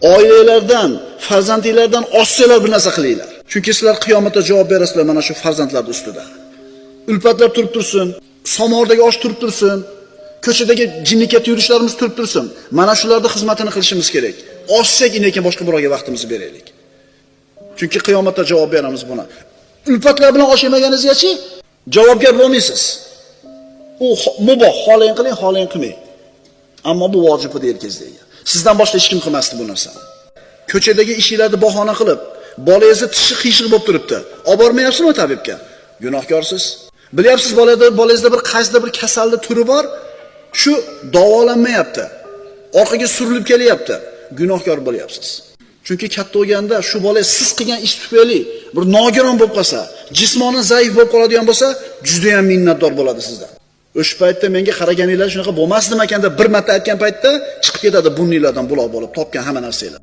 oilalardan, farzandinglardan ossanglar bir narsa qilinglar. Chunki sizlar qiyomatda javob berasizlar mana shu farzandlar ustida. Ulfatlar turib tursin, somordagi osh turib tursin, ko'chadagi jinnikat yurishlarimiz turib tursin. Mana shularda xizmatini qilishimiz kerak. Ossak ekan boshqa birovga vaqtimizni beraylik. Chunki qiyomatda javob beramiz buni. Ulfatlar bilan osh yemaganingizgachi javobgar bo'lmaysiz. U muboh, xohlang qiling, xohlang qilmang. Ammo bu vojib edi erkingizga. Sizdan boshqa hech kim qilmasdi bu narsani. Ko'chadagi ishinglarni bahona qilib, bolangizni tishi qiyshiq bo'lib turibdi. Olib bormayapsizmi tabibga? Gunohkorsiz. Bilyapsiz, bolangizda bir qaysidir bir kasallik turi bor, shu davolanmayapti. Orqaga surilib kelyapti. Gunohkor bo'lyapsiz. Chunki katta bo'lganda shu bola siz qilgan ish tufayli bir nogiron bo'lib qolsa, jismonan zaif bo'lib qoladigan bo'lsa, juda ham minnatdor bo'ladi sizdan. O'sha paytda menga qaraganinglar shunaqa bo'lmasdim ekan deb bir marta aytgan paytda chiqib ketadi burninglardan buloq bo'lib topgan hamma narsalar.